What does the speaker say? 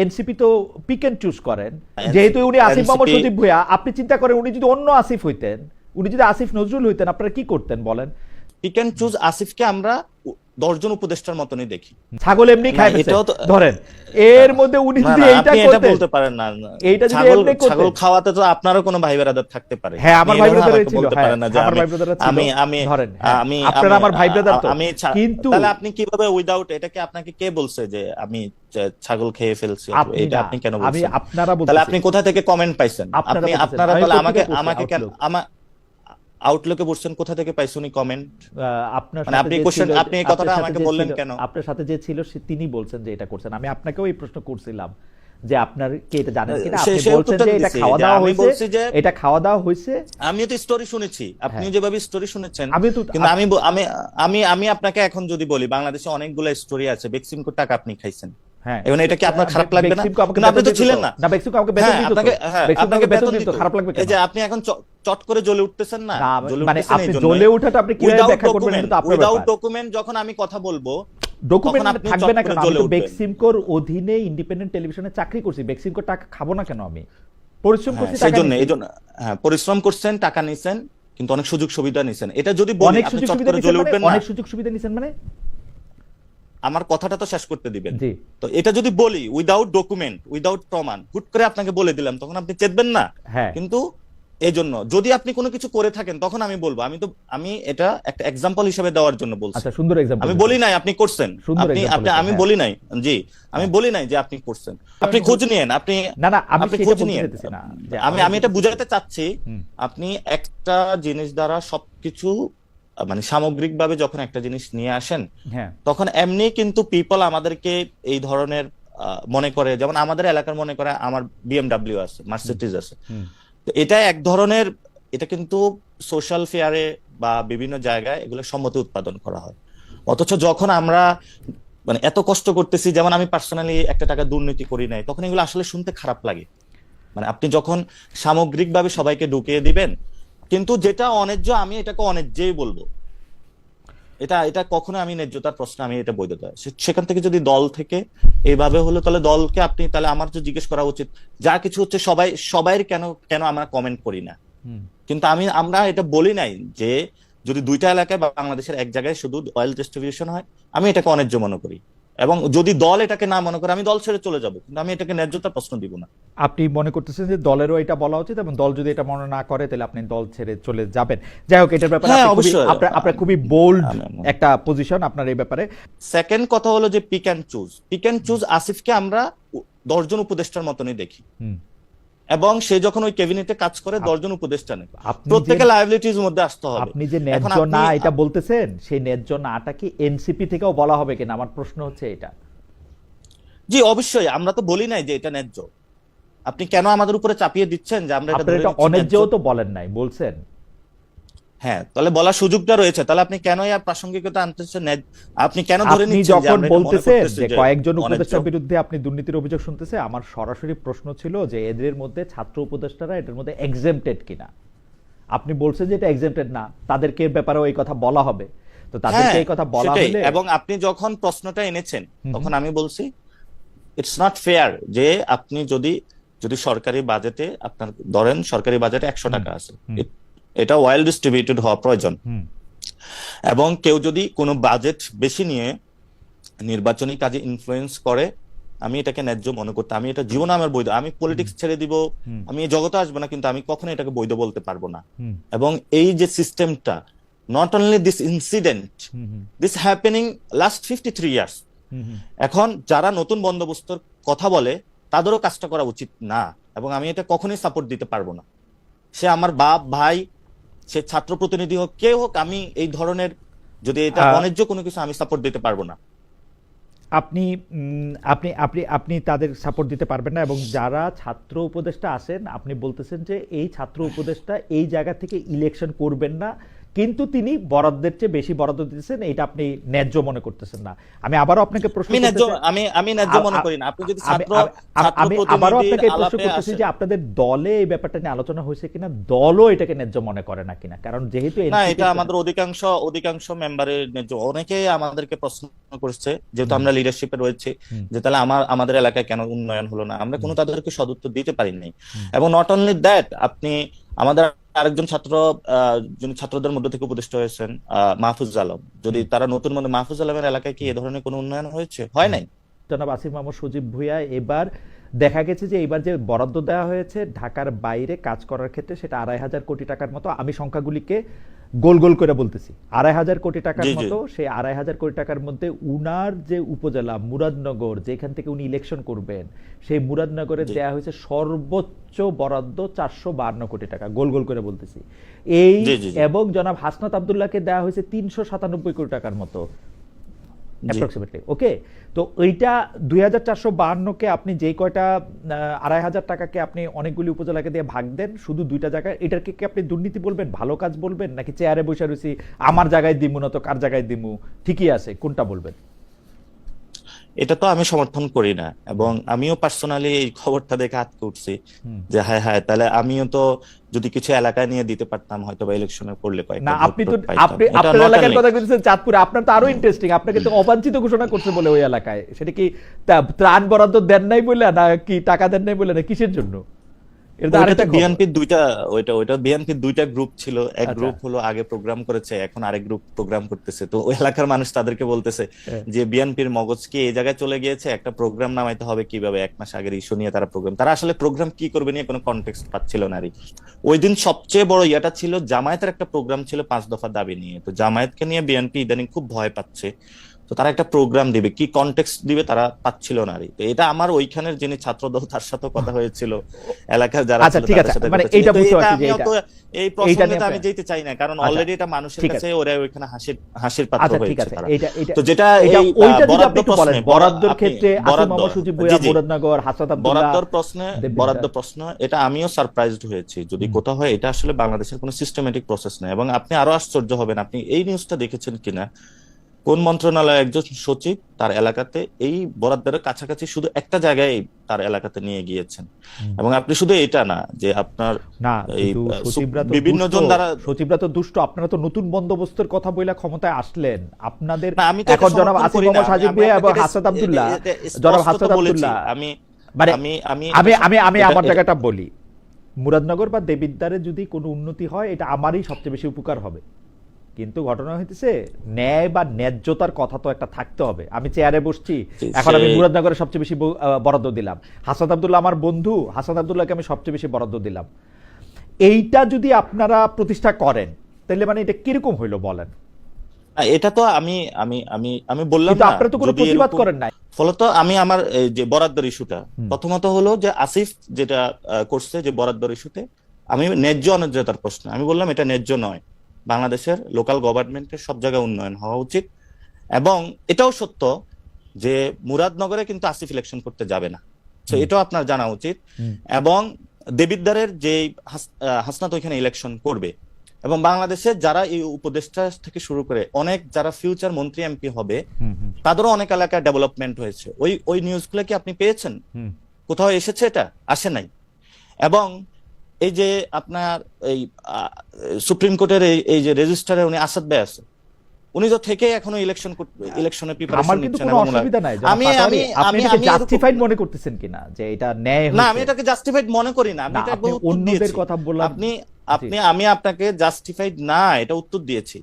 NCP তো pick and choose করেন, যেহেতু উনি আসিফ মোহাম্মদ সজীব ভুঁইয়া, আপনি চিন্তা করেন উনি যদি অন্য আসিফ হইতেন, উনি যদি আসিফ নজরুল হইতেন, আপনারা কি করতেন বলেন? পিক এন্ড চুজ আসিফকে আমরা 10 জন উপদেষ্টার মতনই দেখি। ছাগল এমনি খায় ফেলছে ধরেন, এর মধ্যে উনি যদি এইটা করতেন, বলতে পারেন না, এইটা যদি এমনি করতেন, ছাগল খাওয়াতে তো আপনারও কোনো ভাই ব্রাদার থাকতে পারে। হ্যাঁ, আমার ভাই ব্রাদার ছিল, বলতে পারেন না যে আমার ভাই ব্রাদার ছিল, আমি ধরেন আমি আপনারা আমার ভাই ব্রাদার তো, কিন্তু তাহলে আপনি কিভাবে উইদাউট এটাকে, আপনাকে কে বলছে যে আমি ছাগল খেয়ে ফেলছি? এটা আপনি কেন বলছেন? আমি আপনারা বলছেন, তাহলে আপনি কোথা থেকে কমেন্ট পাইছেন? আপনারা তাহলে আমাকে কেন আউটলুকে বলছেন, কোথা থেকে পাইছেন এই কমেন্ট? আপনার মানে আপনি কোশ্চেন, আপনি এই কথাটা আমাকে বললেন কেন? আপনার সাথে যে ছিল তিনি বলছেন যে এটা করছেন। আমি আপনাকেও এই প্রশ্ন করছিলাম যে আপনার কি এটা জানেন কিনা, আপনি বলছেন যে এটা খাওয়া দাওয়া হয়েছে, এটা খাওয়া দাওয়া হয়েছে। আমি তো স্টোরি শুনেছি, আপনি যেভাবে স্টোরি শুনেছেন, কিন্তু আমি আপনাকে এখন যদি বলি, বাংলাদেশে অনেকগুলো স্টোরি আছে, বেক্সিমকোর টাকা আপনি খাইছেন। হ্যাঁ, এবং এটা কি আপনার খারাপ লাগবে না? কিন্তু আপনি তো ছিলেন না। না, বেক্সিমকো আমাকে বেতন দিত, আপনাকে বেতন দিত, খারাপ লাগবে কেন? এই যে আপনি এখন চট করে জ্বলে উঠতেছেন না, মানে আপনি জ্বলে ওঠাটা আপনি কিভাবে ব্যাখ্যা করবেন এটা তো আপনার ব্যাপার। উইদাউট ডকুমেন্ট যখন আমি কথা বলবো, ডকুমেন্ট থাকবে না কেন? আমি তো বেক্সিমকোর অধীনে ইন্ডিপেন্ডেন্ট টেলিভিশনে চাকরি করছি, বেক্সিমকোর টাকা খাবো না কেন? আমি পরিশ্রম করছি, টাকা নিছি। এইজন্য হ্যাঁ, পরিশ্রম করছেন, টাকা নিছেন, কিন্তু অনেক সুযোগ সুবিধা নিছেন। এটা যদি বলি, অনেক আপনি সুযোগ চট সুবিধা করে জ্বলে উঠবেন না। অনেক সুযোগ সুবিধা নিছেন মানে? আমার কথাটা তো শেষ করতে দিবেন। তো এটা যদি বলি উইদাউট ডকুমেন্ট, উইদাউট প্রমাণ, হুট করে আপনাকে বলে দিলাম, তখন আপনি চেতবেন না। কিন্তু এই জন্য যদি আপনি কোনো কিছু করে থাকেন, তখন আমি বলবো। আমি এটা একটা এক্সাম্পল হিসেবে দেওয়ার জন্য বলছি। আচ্ছা, সুন্দর এক্সাম্পল। আমি বলি নাই আপনি করছেন, আমি বলি নাই, জি আমি বলি নাই যে আপনি করছেন। আপনি খোঁজ নিয়েন, আপনি না আপনি খোঁজ নিয়েন। আমি এটা বুঝাতে চাচ্ছি, আপনি একটা জিনিস দ্বারা সবকিছু মানে সামগ্রিকভাবে যখন একটা জিনিস নিয়ে আসেন, তখন এমনি কিন্তু পিপল আমাদেরকে এই ধরনের মনে করে, যেমন আমাদের এলাকার মনে করে আমার বিএমডব্লিউ আছে, মার্সিডিজ আছে। তো এটা এক ধরনের, এটা কিন্তু সোশ্যাল ফেয়ারে বা বিভিন্ন জায়গায় এগুলো সম্মতি উৎপাদন করা হয়। অথচ যখন আমরা মানে এত কষ্ট করতেছি, যেমন আমি পার্সোনালি একটা টাকা দুর্নীতি করি নাই, তখন এগুলো আসলে শুনতে খারাপ লাগে। মানে আপনি যখন সামগ্রিকভাবে সবাইকে ঢুকিয়ে দিবেন, কিন্তু যেটা অন্যায্য আমি এটাকে অন্যায্যই বলবো। এটা কখনো আমি ন্যায্যতার প্রশ্ন, আমি এটা বৈধতা। সেখান থেকে যদি দল থেকে এইভাবে হলো, তাহলে দলকে আপনি, তাহলে আমার তো জিজ্ঞেস করা উচিত, যা কিছু হচ্ছে সবাই কেন আমরা কমেন্ট করি না? কিন্তু আমরা এটা বলি নাই যে যদি দুইটা এলাকায় বা বাংলাদেশের এক জায়গায় শুধু অয়েল ডিস্ট্রিবিউশন হয়, আমি এটাকে অন্যায্য মনে করি। এবং যদি দল এটাকে না মনে করে, আমি দল ছেড়ে চলে যাব, কিন্তু আমি এটাকে ন্যায্যতার প্রশ্ন দিব না। আপনি মনে করতেছেন যে দলেরও এটা বলা উচিত, এবং দল যদি এটা মনে না করে তাহলে আপনি দল ছেড়ে চলে যাবেন। যাই হোক, এটার ব্যাপারে আপনার খুবই বোল্ড একটা পজিশন আপনার এই ব্যাপারে। সেকেন্ড কথা হলো যে পিক এন্ড চুজ আসিফকে আমরা 10 জন উপদেষ্টার মতনই দেখি, এবং সে যখন ওই ক্যাবিনেটে কাজ করে 10 জন উপদেষ্টা নেই, প্রত্যেককে লায়াবিলিটির মধ্যে আসতে হবে। আপনি যে ন্যায্য না এটা বলতেছেন, সেই ন্যায্য নাটা কি এনসিপি থেকেও বলা হবে কিনা, আমার প্রশ্ন হচ্ছে এটা। জি অবশ্যই, আমরা তো বলি নাই যে এটা ন্যায্য। আপনি কেন আমাদের উপরে চাপিয়ে দিচ্ছেন যে আমরা এটা অন্যায্যও তো বলেন নাই, বলছেন। হ্যাঁ, তাহলে বলার সুযোগটা রয়েছে, তাহলে আপনি কেন আর প্রাসঙ্গিকতা আনতেছেন? আপনি কেন ধরে নিচ্ছেন যে যখন বলতেছেন যে কয়েকজন উপদেষ্টার বিরুদ্ধে আপনি দুর্নীতির অভিযোগ শুনতেছে, আমার সরাসরি প্রশ্ন ছিল যে এদের মধ্যে ছাত্র উপদেষ্টারা এটার মধ্যে এক্সেম্পটেড কিনা। আপনি বলছেন যে এটা এক্সেম্পটেড না, তাদেরকে ব্যাপারেও এই কথা বলা হবে। তো তাদেরকে এই কথা বলা হলে, এবং আপনি যখন প্রশ্নটা এনেছেন, তখন আমি বলছি ইটস নট ফেয়ার যে আপনি যদি সরকারি বাজেটে, আপনার ধরেন সরকারি বাজেটে 100 টাকা আছে, এটা ওয়েল ডিস্ট্রিবিউটেড হওয়া প্রয়োজন। এবং কেউ যদি কোনো বাজেট বেশি নিয়ে নির্বাচনী কাজে ইনফ্লুয়েন্স করে, আমি এটাকে ন্যায্য মনে করতে, আমি এটা জীবনে আমার বৈধ, আমি পলিটিক্স ছেড়ে দিব, আমি এই জগতে আসবো না, কিন্তু আমি কখনো এটাকে বৈধ বলতে পারবো না। এবং এই যে সিস্টেমটা, not only this incident, this happening last 53 years. এখন যারা নতুন বন্দোবস্তর কথা বলে, তাদেরও কাজটা করা উচিত না, এবং আমি এটা কখনোই সাপোর্ট দিতে পারবো না। সে আমার বাপ, ভাই, সে ছাত্র প্রতিনিধি হোক, কে হোক, আমি এই ধরনের যদি এটা অন্যায্য কোনো কিছু, আমি সাপোর্ট দিতে পারবো না। আপনি আপনি আপনি আপনি তাদের সাপোর্ট দিতে পারবেন না। এবং যারা ছাত্র উপদেষ্টা আছেন, আপনি বলতেছেন যে এই ছাত্র উপদেষ্টা এই জায়গা থেকে ইলেকশন করবেন না, কিন্তু তিনি বরাদ্দের চেয়ে বেশি বরাদ্দ দিতেছেন, এটা আপনি ন্যায্য মনে করতেছেন না। আমি আবারও আপনাকে প্রশ্ন আমি ন্যায্য মনে করি না। আপনি যদি আমি আবারও আপনাকে প্রশ্ন করতেছি যে আপনাদের দলে এই ব্যাপারটা নিয়ে আলোচনা হয়েছে কিনা, দলও এটাকে ন্যায্য মনে করে না কিনা, কারণ যেহেতু না, এটা আমাদের অধিকাংশ মেম্বারের ন্যায্য। অনেকে আমাদেরকে প্রশ্ন করছে, যেহেতু আমরা লিডারশিপে রয়েছে, যে তাহলে আমাদের এলাকায় কেন উন্নয়ন হলো না। আমরা কোনো তাদেরকে সদুত্তর দিতে পারিনি। এবং নট অনলি দ্যাট, আপনি আমাদের আরেকজন যিনি ছাত্রদের মধ্যে থেকে উপদেষ্টা হয়েছেন মাহফুজ আলম, যদি তারা নতুন মনে, মাহফুজ আলমের এলাকায় কি এ ধরনের কোনো উন্নয়ন হয়েছে? হয় নাই। জনাব আসিফ মাহমুদ সজীব ভুঁইয়া, এবার দেখা গেছে যে এবার যে বরাদ্দ দেওয়া হয়েছে ঢাকার বাইরে কাজ করার ক্ষেত্রে, সেটা 2,500 কোটি টাকার মতো। আমি সংখ্যাগুলিকে গোল গোল করে বলতেছি, 2,500 কোটি টাকার মতো। সেই 2,500 কোটি টাকার মধ্যে উনার যে উপজেলা মুরাদনগর, যেখান থেকে উনি ইলেকশন করবেন, সেই মুরাদনগরে দেওয়া হয়েছে সর্বোচ্চ বরাদ্দ 452 কোটি টাকা, গোল গোল করে বলতেছি এই। এবং জনাব হাসনাত আব্দুল্লাহকে দেওয়া হয়েছে 397 কোটি টাকার মতো অ্যাপ্রক্সিমেটলি। ওকে, তো এইটা 2,452-কে আপনি যেই কয়টা 2,500 টাকাকে আপনি অনেকগুলি উপজেলাকে দিয়ে ভাগ দেন শুধু 2টা জায়গায়, এটাকে কি আপনি দুর্নীতি বলবেন, ভালো কাজ বলবেন, নাকি চেয়ারে বসে রয়েছি আমার জায়গায় দিমু না তো কার জায়গায় দিমু, ঠিকই আছে, কোনটা বলবেন? এটা তো আমি সমর্থন করি না, এবং আমিও পার্সোনালি এই খবরটা দেখে আটকে উঠছি যে হ্যাঁ হ্যাঁ, তাহলে আমিও তো যদি কিছু এলাকায় নিয়ে দিতে পারতাম হয়তো বা ইলেকশনে করলে না। আপনি তো আপনার এলাকার কথা বলছেন চাঁদপুরে, আপনার তো আরো ইন্টারেস্টিং, আপনাকে তো অবাঞ্ছিত ঘোষণা করছে বলে ওই এলাকায়। সেটা কি ত্রাণ বরাদ্দ দেন নাই বলে, না কি টাকা দেন নাই বলে, না কিসের জন্য? বিএনপির দুইটা গ্রুপ ছিল। এক গ্রুপ হলো আগে প্রোগ্রাম করেছে, এখন আরেক গ্রুপ প্রোগ্রাম করতেছে। তো ওই এলাকার মানুষ তাদেরকে বলতেছে যে বিএনপির মগজ কি এই জায়গায় চলে গিয়েছে, একটা প্রোগ্রাম নামাইতে হবে কিভাবে, 1 মাস আগের ইস্যু নিয়ে তারা আসলে প্রোগ্রাম কি করবে নিয়ে কোনো কনটেক্সট পাচ্ছিল না। ওই দিন সবচেয়ে বড় ইয়াটা ছিল জামায়াতের একটা প্রোগ্রাম ছিল 5 দফা দাবি নিয়ে। তো জামায়াতকে নিয়ে বিএনপি ইদানিং খুব ভয় পাচ্ছে। তো তারা একটা প্রোগ্রাম দিবে, কি কনটেক্সট দিবে তারা পাচ্ছিল না। তো এটা আমার ওইখানের যিনি ছাত্রদল, তার সাথে কথা হয়েছিল, এলাকার যারা ছিল তাদের সাথে। মানে এইটা বুঝতে পারছি যে এই প্রসঙ্গে আমি যেতে চাই না, কারণ অলরেডি এটা মানুষের কাছে ওরা ওইখানে হাসির পাত্র হয়েছে। তো যেটা ওইটা যদি আপনি একটু বলেন, বরাদ্দের ক্ষেত্রে আসিফ মাহমুদ সজীব ভুঁইয়া, মুরাদনগর, হাসনাত আব্দুল্লাহ, বরাদ্দ প্রশ্ন, এটা আমিও সারপ্রাইজড হয়েছি যদি কোথাও হয়। এটা আসলে বাংলাদেশের কোনো সিস্টেমেটিক প্রসেস নেই। এবং আপনি আরো আশ্চর্য হবেন, আপনি এই নিউজটা দেখেছেন কিনা, কোন মন্ত্রণালয়ের একজন সচিব তার এলাকাতে এই বরাদ্দের কাছাকাছি শুধু একটা জায়গায় তার এলাকাতে নিয়ে গিয়েছেন। এবং আপনি শুধু এটা না, যে আপনার বিভিন্ন জন দ্বারা সচিবরা তো দুষ্ট, আপনারা তো নতুন বন্দোবস্তের কথা বইলা ক্ষমতায় আসলেন। আপনাদের এখন জনাব আসিফ মাহমুদ সজীব ভুঁইয়া এবং হাসনাত আব্দুল্লাহ, জনাব হাসনাত আব্দুল্লাহ, আমি আমার জায়গাটা বলি, মুরাদনগর বা দেবিদ্বারে যদি কোনো উন্নতি হয় এটা আমারই সবচেয়ে বেশি উপকার হবে। কিন্তু ঘটনা হইতেছে ন্যায় বা ন্যায্যতার কথা তো একটা থাকতে হবে। আমি চেয়ারে বসছি, এখন আমি মুরাদনগরে সবচেয়ে বেশি বরাদ্দ দিলাম, হাসনাত আব্দুল্লাহ আমার বন্ধু, হাসনাত আব্দুল্লাহকে আমি সবচেয়ে বেশি বরাদ্দ দিলাম। এইটা যদি আপনারা প্রতিষ্ঠা করেন তাহলে মানে এটা কিরকম হইলো বলেন? এটা তো আমি আমি আমি আমি বললাম না, আপনারা তো কোনো প্রতিবাদ করেন নাই। ফলত আমি আমার যে বরাদ্দের ইস্যুটা, প্রথমত হলো যে আসিফ যেটা করছে যে বরাদ্দের ইস্যুতে, আমি ন্যায্য অন্যায্যতার প্রশ্ন আমি বললাম এটা ন্যায্য নয়। বাংলাদেশের লোকাল গভর্নমেন্টের সব জায়গায় উন্নয়ন হওয়া উচিত। এবং এটাও সত্য যে মুরাদনগরে কিন্তু আসিফ ইলেকশন করতে যাবে না, তো এটাও আপনার জানা উচিত। এবং দেবিদ্বারের যে হাসনাত ওইখানে ইলেকশন করবে, এবং বাংলাদেশের যারা এই উপদেষ্টা থেকে শুরু করে অনেক যারা ফিউচার মন্ত্রী এমপি হবে, তাদেরও অনেক এলাকায় ডেভেলপমেন্ট হয়েছে। ওই নিউজগুলো কি আপনি পেয়েছেন? কোথাও এসেছে? এটা আসে নাই। এবং এই যে আপনার এই সুপ্রিম কোর্টের এই যে রেজিস্ট্রারে উনি আসাদ ভাই আছে, উনি তো থেকে এখনো ইলেকশনের প্রিপারেশন নিচ্ছেন। আমার কোনো অসুবিধা নাই, আপনি এটাকে জাস্টিফাইড মনে করতেছেন কিনা যে এটা ন্যায়? না, আমি এটাকে জাস্টিফাইড মনে করি না। আমি এটা অন্যদের কথা বললাম, আমি আপনাকে জাস্টিফাইড না এটা উত্তর দিয়েছি।